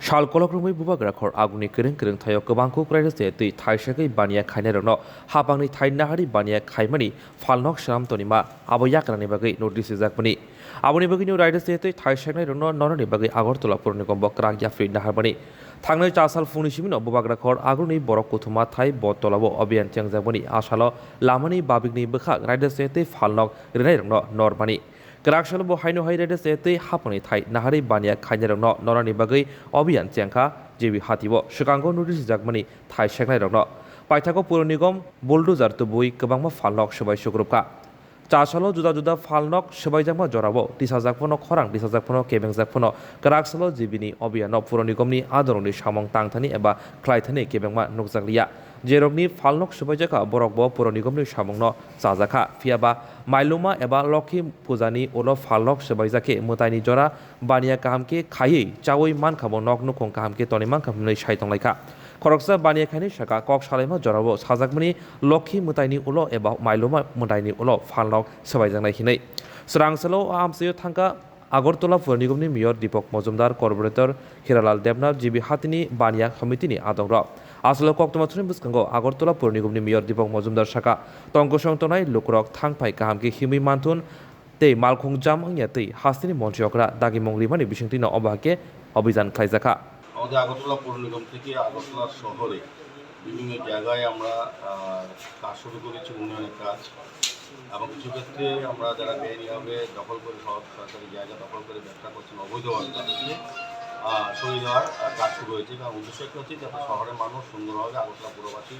Shal kolokrumui bubagrakhor aguni kereng thayo kebangku kraidase tui thaisakai bania khainarokno habangni thainahari bania khaimani falnok sharam tonima aboyakrani bagai notice jakmani aboni bagai new raidase tui thaisakai rokno nononi bagai Agartala Pur Nigam bokrak yafri naharmani thangnai 4 sal funi simino bubagrakhor aguni borok kuthuma thai botolabo obiyan chengjakmani asalo lamani babigni bkhak raidase tui falnok rinai rokno normani Kerakshal bo haino hairede sete haponi thai nahari bania khainarokno norani bagai obiyan chengkha jibi hatibo shikango notice jakmani thai seknai rokno paithako Pur Nigam bulldozer tubui kebangma falnok sabai sugrupka Chasalo juda falnok sabai jakma jorabo tisajakpono khorang tisajakpono kebengjakpono Keraksalo jibini obiyano Pur Nigamni adoroni samong tangthani eba khlaithani kebengma nukjakliya Jerogni falnok subajaka borokbo Pur Nigamni samongno chajakha fiaba mailuma eba lokhi pujani ulo falnok subajake mutaini jora bania kahamke khayei chawoi mankhamon nokno khong kahamke toni mankhamnai saitonglaika Koroksa bania khani saka kok salaima jorabo sajakmani lokhi mutaini ulo eba mailuma mutaini ulo falnok subajaknai hinai Srangsalo amseyo thangka Agartala Pur Nigamni Mayor Deepak Majumdar Corporator Hiralal Debnath jibi hatini bania komitini adongra Asalo koktomathuni buskango Agartala Pur Nigamni Mayor Deepak Majumdar saka tongkosong tonai lukrok thangpai kahamke himi manthun tei malkhung jam angya tei hastini montriokra dagi mongrimani bisingtina obahake অভিযান খাইজাকা আমাদের আগরতলা পৌর নিগম থেকে আগরতলা শহরে বিভিন্ন জায়গায় আমরা কাজ শুরু করেছি উন্নয়নের কাজ এবং কিছু ক্ষেত্রে আমরা যারা বেআইনিভাবে দখল করে সরকারি জায়গা দখল করে ব্যবসা করছেন অবৈধভাবে তাদেরকে সরিয়ে দেওয়ার কাজ শুরু হয়েছে কারণ উদ্দেশ্য একটা হচ্ছে যাতে শহরের মানুষ সুন্দরভাবে আগরতলা পুরবাসী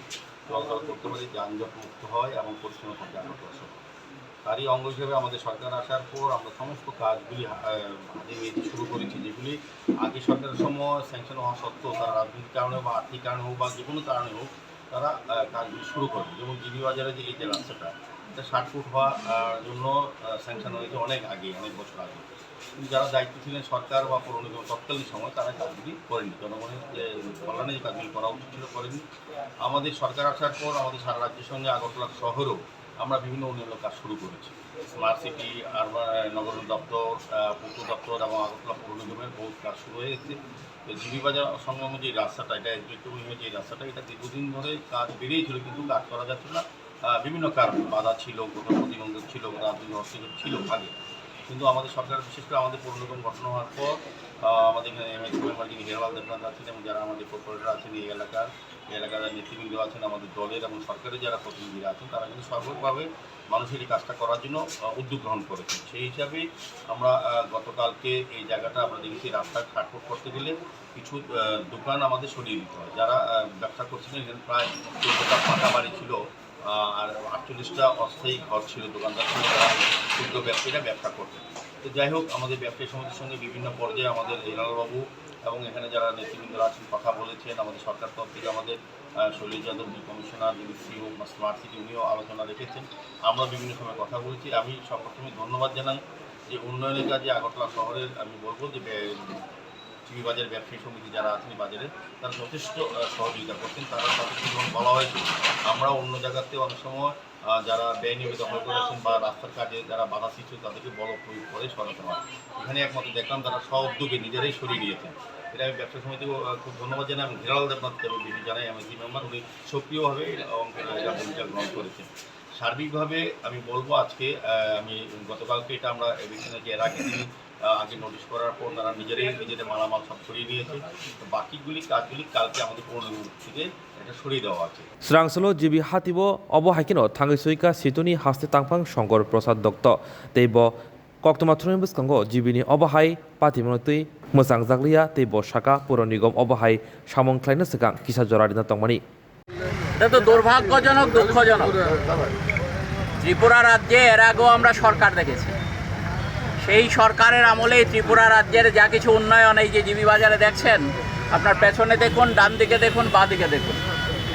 চলাচল করতে পারে যানজট মুক্ত হয় এবং পরিচ্ছন্ন থাকে আগরতলা শহর তারই অঙ্গ হিসেবে আমাদের সরকার আসার পর আমরা সমস্ত কাজগুলি শুরু করেছি যেগুলি আগে সরকারের সময় স্যাংশন হওয়া সত্ত্বেও তারা রাজনৈতিক কারণে বা আর্থিক কারণে হোক বা যে কোনো কারণে হোক তারা কাজগুলি শুরু করে যেমন জিবি বাজারে যে এই যে রাস্তাটা এটা 60 ফুট হওয়ার জন্য স্যাংশন হয়েছে অনেক আগে অনেক বছর আগে কিন্তু যারা দায়িত্ব ছিলেন সরকার বা পৌর নিগম তৎকালীন সময় তারা কাজগুলি করেনি জনগণের যে কল্যাণে যে কাজগুলি করা উচিত ছিল করেনি আমাদের সরকার আসার পর আমাদের সারা রাজ্যের সঙ্গে আগরতলা শহরেও আমরা বিভিন্ন উন্নয়ন কাজ শুরু করেছি স্মার্ট সিটি নগর দপ্তর পূর্ত দপ্তর এবং আগরতলা পৌর নিগমের বহুত কাজ শুরু হয়ে গেছে তো জিবি বাজার সংলগ্ন যে রাস্তাটা এটা যে রাস্তাটা এটা দীর্ঘদিন ধরে কাজ বেরিয়েই ছিল কিন্তু কাজ করা যাচ্ছে না বিভিন্ন কারণ বাধা ছিল কোথাও প্রতিবন্ধক ছিল রাজনৈতিক হস্তক্ষেপ ছিল আগে কিন্তু আমাদের সরকার বিশেষ করে আমাদের পৌর নিগম গঠন হওয়ার পর আমাদের এখানে এমএলসি মেম্বার যিনি হিরালাল দেবনাথ আছেন এবং যারা আমাদের কর্পোরেটর আছেন এই এলাকার নেতৃবৃন্দ আছেন আমাদের দলের এবং সরকারের যারা প্রতিনিধিরা আছেন তারা কিন্তু সর্বভাবে মানুষের এই কাজটা করার জন্য উদ্যোগ গ্রহণ করেছেন সেই হিসাবে আমরা গতকালকে এই জায়গাটা আমরা দেখেছি রাস্তায় 60 ফুট করতে গেলে কিছু দোকান আমাদের সরিয়ে দিতে হয় যারা ব্যবসা করছিলেন এখানে প্রায় 14টা পাকা বাড়ি ছিল আর 48টা অস্থায়ী ঘর ছিল দোকানদার ছিল যারা ক্ষুদ্র ব্যবসায়ীরা ব্যবসা করতেন তো যাই হোক আমাদের ব্যবসায়ী সমিতির সঙ্গে বিভিন্ন পর্যায়ে আমাদের হিরালালবাবু এবং এখানে যারা নেতৃবৃন্দরা আছেন কথা বলেছেন আমাদের সরকার তরফ থেকে আমাদের শৈলেশ যাদব কমিশনার যিনি সিও স্মার্ট সিটি উনিও আলোচনা রেখেছেন আমরা বিভিন্ন সময় কথা বলেছি আমি সর্বপ্রথমে ধন্যবাদ জানাই যে উন্নয়নের কাজে আগরতলা শহরের আমি বলবো যে জিবি বাজারের ব্যবসায়ী সমিতি যারা আছেন বাজারে তারা যথেষ্ট সহযোগিতা করছেন তারা তাদেরকে যখন বলা হয়েছে আমরা অন্য জায়গাতে অনেক সময় যারা বেআইনিভাবে দখল করেছেন বা রাস্তার কাজে যারা বাধা সৃষ্টি তাদেরকে বল প্রয়োগ করে সরাতে হয় এখানে একমাত্র দেখলাম তারা স্ব উদ্যোগে নিজেরাই সরিয়ে নিয়েছেন এটা আমি ব্যবসা সমিতিকে খুব ধন্যবাদ জানাই এবং হিরালাল দেবনাথকে আমি বেশি জানাই এমএলসি মেম্বার উনি সক্রিয়ভাবে এটা ভূমিকা গ্রহণ করেছেন সার্বিকভাবে আমি বলবো আজকে আমি গতকালকে এটা আমরা এভিকশনে যে এর আগে দিন আগে নোটিশ করার পর তারা নিজেদের মালামাল সব সরিয়ে নিয়েছে বাকিগুলি কাজগুলি কালকে আমাদের পৌর নিগম থেকে এটা সরিয়ে দেওয়া আছে Srangsalo jibi hatibo obohaikino thangai soika situni haste tangpang Shongkor Prasad Dott teibo koktomathuni buskango jibini obahai patimonotui mojang jakliya teibo saka Pur Nigam obahai samong khlaina sikang kisa jorarina tongmani এটা তো দুর্ভাগ্যজনক দুঃখজনক ত্রিপুরা রাজ্যে এর আগেও আমরা সরকার দেখেছি সেই সরকারের আমলে ত্রিপুরা রাজ্যের যা কিছু উন্নয়ন এই যে জিবি বাজারে দেখছেন আপনার পেছনে দেখুন ডান দিকে দেখুন বাঁ দিকে দেখুন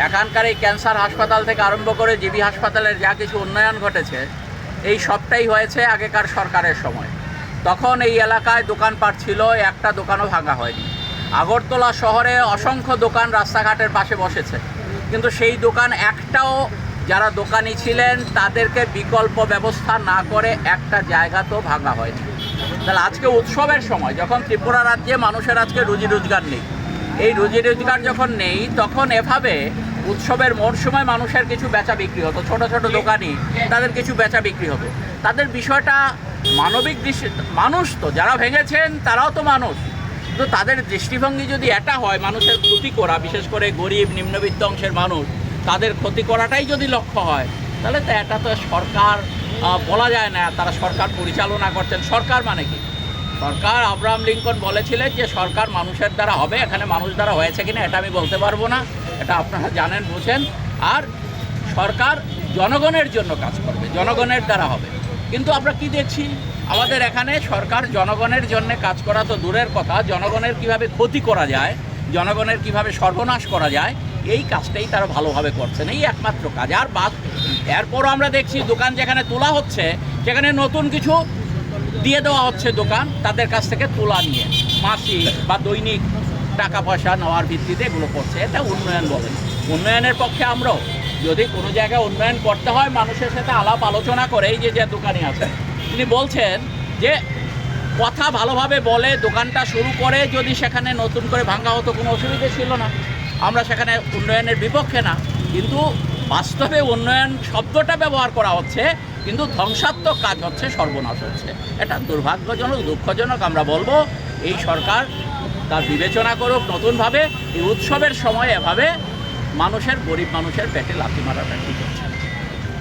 এখানকার এই ক্যান্সার হাসপাতাল থেকে আরম্ভ করে জিবি হাসপাতালের যা কিছু উন্নয়ন ঘটেছে এই সবটাই হয়েছে আগেকার সরকারের সময় তখন এই এলাকায় দোকানপাট ছিল একটা দোকানও ভাঙা হয়নি আগরতলা শহরে অসংখ্য দোকান রাস্তাঘাটের পাশে বসেছে কিন্তু সেই দোকান একটাও যারা দোকানি ছিলেন তাদেরকে বিকল্প ব্যবস্থা না করে একটা জায়গা তো ভাঙা হয়নি তাহলে আজকে উৎসবের সময় যখন ত্রিপুরা রাজ্যে মানুষের আজকে রুজি রোজগার নেই এই রুজি রোজগার যখন নেই তখন এভাবে উৎসবের মরশুমে মানুষের কিছু বেচা বিক্রি হতো, ছোট ছোট দোকানি তাদের কিছু বেচা বিক্রি হতো। তাদের বিষয়টা মানবিক দৃষ্টি, মানুষ তো যারা ভেঙেছেন তারাও তো মানুষ, কিন্তু তাদের দৃষ্টিভঙ্গি যদি এটা হয় মানুষের ক্ষতি করা, বিশেষ করে গরিব নিম্নবিত্ত অংশের মানুষ, তাদের ক্ষতি করাটাই যদি লক্ষ্য হয়, তাহলে তো এটা তো সরকার বলা যায় না তারা সরকার পরিচালনা করছেন। সরকার মানে কি? সরকার আব্রাহাম লিঙ্কন বলেছিলেন যে সরকার মানুষের দ্বারা হবে, এখানে মানুষ দ্বারা হয়েছে কিনা এটা আমি বলতে পারবো না, এটা আপনারা জানেন বোঝেন। আর সরকার জনগণের জন্য কাজ করবে, জনগণের দ্বারা হবে। কিন্তু আমরা কি দেখছি, আমাদের এখানে সরকার জনগণের জন্য কাজ করা তো দূরের কথা, জনগণের কিভাবে ক্ষতি করা যায়, জনগণের কিভাবে সর্বনাশ করা যায়, এই কাজটাই তারা ভালোভাবে করছেন, এই একমাত্র কাজ। আর বাদ এরপরও আমরা দেখছি দোকান যেখানে তোলা হচ্ছে সেখানে নতুন কিছু দিয়ে দেওয়া হচ্ছে দোকান তাদের কাছ থেকে তোলা নিয়ে, মাসিক বা দৈনিক টাকা পয়সা নেওয়ার ভিত্তিতে এগুলো করছে। এটা উন্নয়ন বলেন। উন্নয়নের পক্ষে আমরাও, যদি কোনো জায়গায় উন্নয়ন করতে হয় মানুষের সাথে আলাপ আলোচনা করে, এই যে যে দোকানি আছেন তিনি বলছেন যে কথা ভালোভাবে বলে দোকানটা শুরু করে যদি সেখানে নতুন করে ভাঙা হতো কোনো অসুবিধা ছিল না, আমরা সেখানে উন্নয়নের বিপক্ষে না। কিন্তু বাস্তবে উন্নয়ন শব্দটা ব্যবহার করা হচ্ছে, কিন্তু ধ্বংসাত্মক কাজ হচ্ছে, সর্বনাশ হচ্ছে। এটা দুর্ভাগ্যজনক, দুঃখজনক। আমরা বলবো এই সরকার তার বিবেচনা করুক নতুনভাবে, এই উৎসবের সময় এভাবে মানুষের, গরিব মানুষের পেটে লাথি মারাটা ঠিক